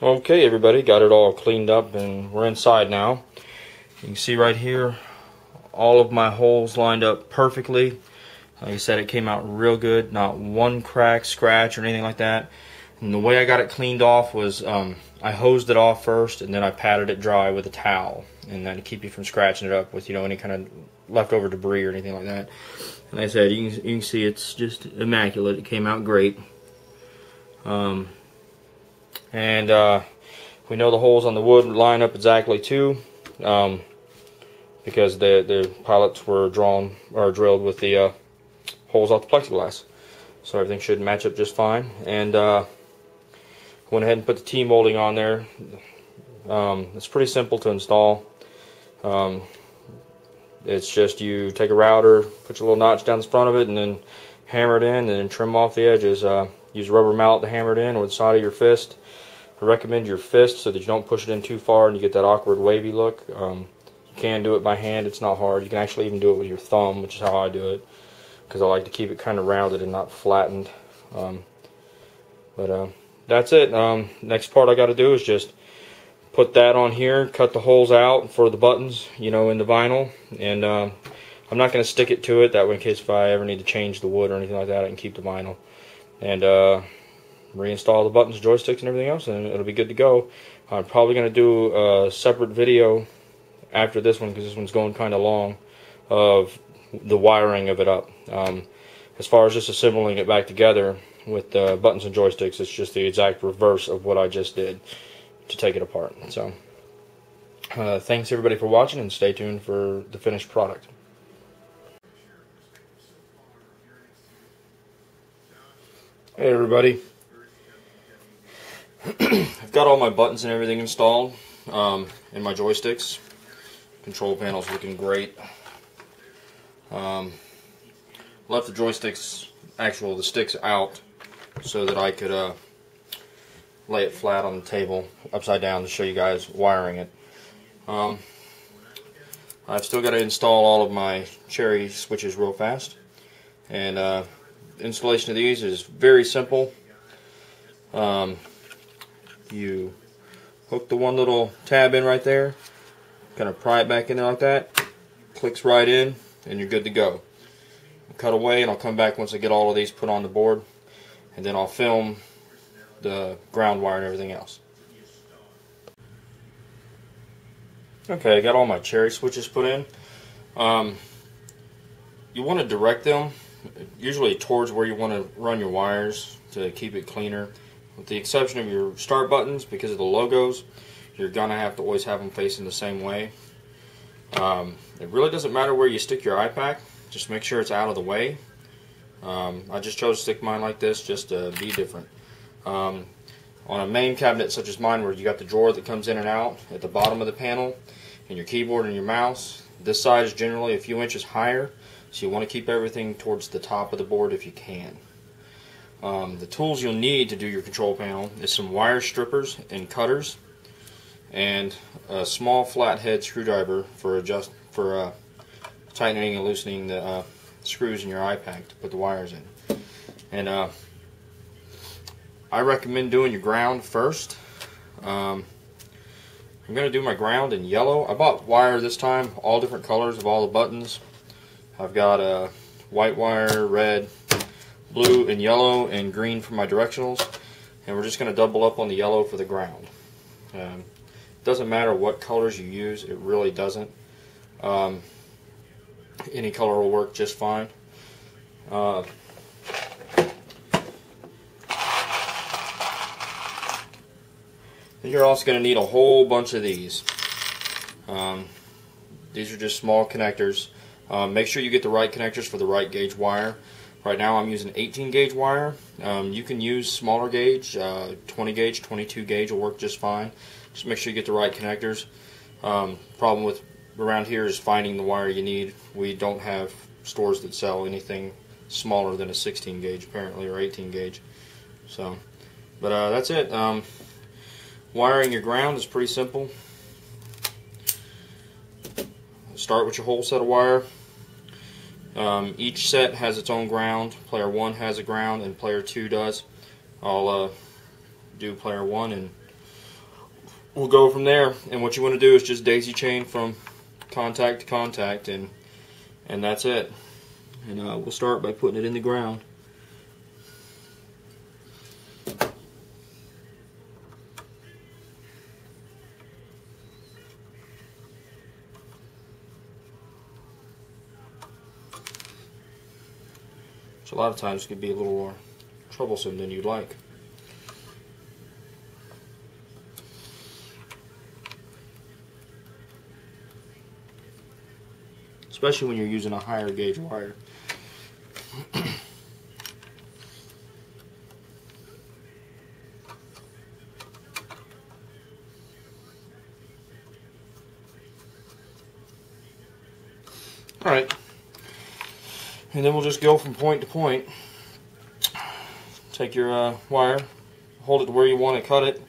Okay, everybody, got it all cleaned up and we're inside now. You can see right here all of my holes lined up perfectly. Like I said, it came out real good, not one crack, scratch, or anything like that. And the way I got it cleaned off was I hosed it off first, and then I patted it dry with a towel, and that to keep you from scratching it up with any kind of leftover debris or anything like that. And like I said, you can see it's just immaculate. It came out great. We know the holes on the wood line up exactly too, because the pilots were drilled with the holes off the plexiglass, so everything should match up just fine. And went ahead and put the T-molding on there. It's pretty simple to install. It's just you take a router, put your little notch down the front of it, and then hammer it in, and then trim off the edges. Use a rubber mallet to hammer it in, or the side of your fist. I recommend your fist so that you don't push it in too far and you get that awkward wavy look. You can do it by hand, it's not hard. You can actually even do it with your thumb, which is how I do it, because I like to keep it kind of rounded and not flattened. That's it. Next part I got to do is just put that on here, cut the holes out for the buttons, in the vinyl, and I'm not going to stick it to it, that way in case if I ever need to change the wood or anything like that, I can keep the vinyl. And reinstall the buttons, joysticks, and everything else, and it'll be good to go. I'm probably going to do a separate video after this one, because this one's going kind of long, of the wiring of it up. As far as just assembling it back together with the buttons and joysticks, it's just the exact reverse of what I just did to take it apart. So thanks everybody for watching, and stay tuned for the finished product. Hey everybody, I've got all my buttons and everything installed, and my joysticks. Control panel's looking great. Left the joysticks, the sticks out, so that I could lay it flat on the table, upside down, to show you guys wiring it. I've still got to install all of my cherry switches real fast, and installation of these is very simple. You hook the one little tab in right there, kind of pry it back in there like that, clicks right in, and you're good to go. Cut away, and I'll come back once I get all of these put on the board, and then I'll film the ground wire and everything else. Okay, I got all my cherry switches put in. You want to direct them usually towards where you want to run your wires to keep it cleaner. With the exception of your start buttons, because of the logos, you're going to have to always have them facing the same way. It really doesn't matter where you stick your iPack, just make sure it's out of the way. I just chose to stick mine like this just to be different. On a MAME cabinet such as mine, where you got the drawer that comes in and out at the bottom of the panel, and your keyboard and your mouse, this side is generally a few inches higher, so you want to keep everything towards the top of the board if you can. The tools you'll need to do your control panel is some wire strippers and cutters, and a small flathead screwdriver for tightening and loosening the screws in your iPack to put the wires in. And I recommend doing your ground first. I'm going to do my ground in yellow. I bought wire this time, all different colors of all the buttons. I've got white wire, red, blue, and yellow, and green for my directionals. And we're just going to double up on the yellow for the ground. It doesn't matter what colors you use, it really doesn't. Any color will work just fine. You're also going to need a whole bunch of these. These are just small connectors. Make sure you get the right connectors for the right gauge wire. Right now I'm using 18 gauge wire. You can use smaller gauge, 20 gauge, 22 gauge will work just fine. Just make sure you get the right connectors. Problem with around here is finding the wire you need. We don't have stores that sell anything smaller than a 16 gauge apparently, or 18 gauge. So, but that's it. Wiring your ground is pretty simple. Start with your whole set of wire. Each set has its own ground. Player 1 has a ground and player 2 does. I'll do player 1 and we'll go from there. And what you want to do is just daisy chain from contact to contact, and that's it. And we'll start by putting it in the ground. Which a lot of times can be a little more troublesome than you'd like. Especially when you're using a higher gauge wire. Alright, and then we'll just go from point to point. Take your wire, hold it to where you want to cut it,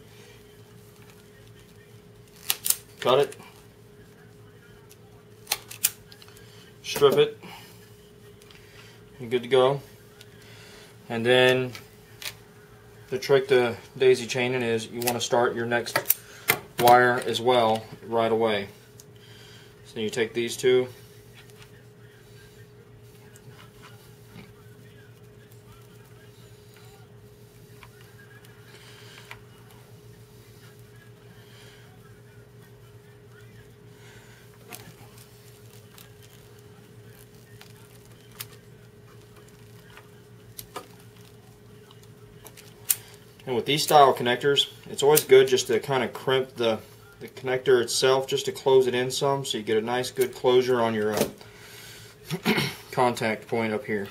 strip it, you're good to go. And then the trick to daisy chaining is you want to start your next wire as well right away. So you take these two, and with these style connectors, it's always good just to kind of crimp the connector itself just to close it in some, so you get a nice good closure on your contact point up here.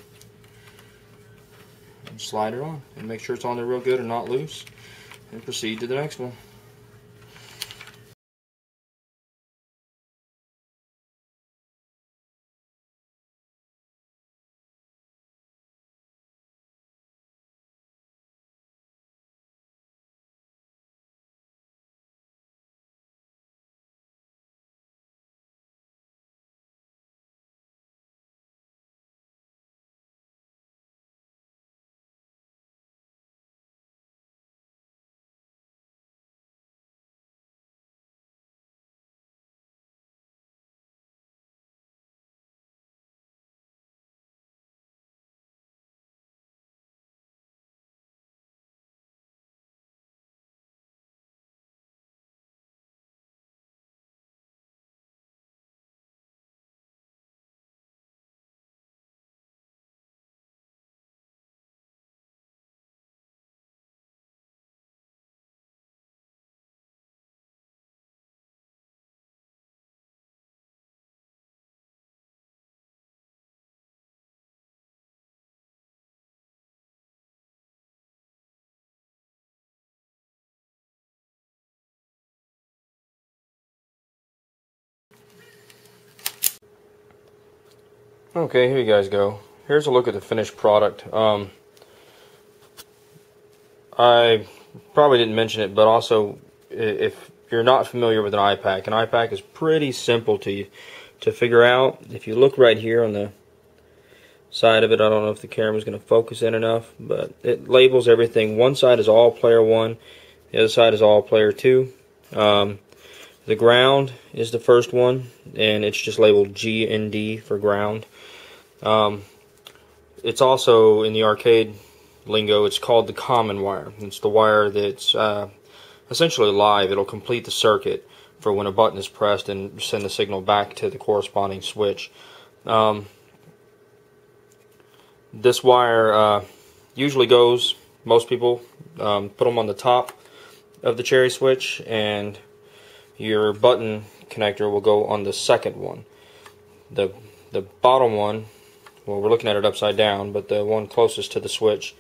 And slide it on and make sure it's on there real good and not loose, and proceed to the next one. Okay, here you guys go. Here's a look at the finished product. I probably didn't mention it, but also if you're not familiar with an iPack is pretty simple to figure out. If you look right here on the side of it, I don't know if the camera's going to focus in enough, but it labels everything. One side is all player 1, the other side is all player 2. The ground is the first one, and it's just labeled G and D for ground. It's also, in the arcade lingo, it's called the common wire. It's the wire that's essentially live. It'll complete the circuit for when a button is pressed and send the signal back to the corresponding switch. This wire usually goes, most people put them on the top of the cherry switch, and your button connector will go on the second one. The bottom one, well, we're looking at it upside down, but the one closest to the switch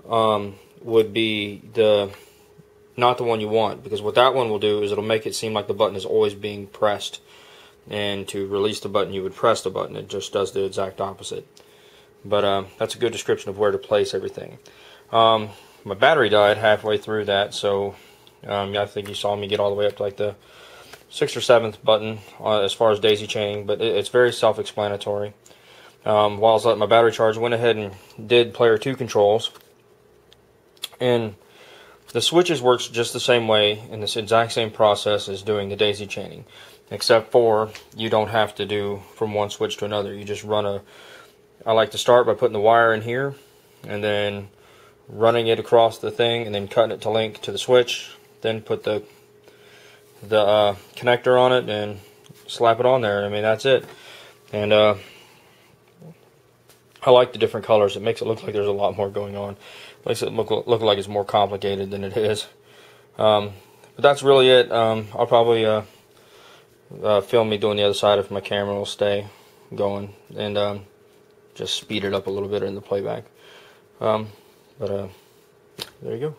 would be not the one you want, because what that one will do is it'll make it seem like the button is always being pressed, and to release the button you would press the button. It just does the exact opposite. But that's a good description of where to place everything. My battery died halfway through that, so I think you saw me get all the way up to like the 6th or 7th button as far as daisy chaining, but it's very self-explanatory. While I was letting my battery charge, I went ahead and did player 2 controls, and The switches works just the same way in this exact same process as doing the daisy chaining, except for you don't have to do from one switch to another. You just run I like to start by putting the wire in here and then running it across the thing and then cutting it to link to the switch, then put the connector on it and slap it on there. I mean, that's it. And I like the different colors. It makes it look like there's a lot more going on. It makes it look like it's more complicated than it is. But that's really it. I'll probably film me doing the other side if my camera will stay going, and just speed it up a little bit in the playback. There you go.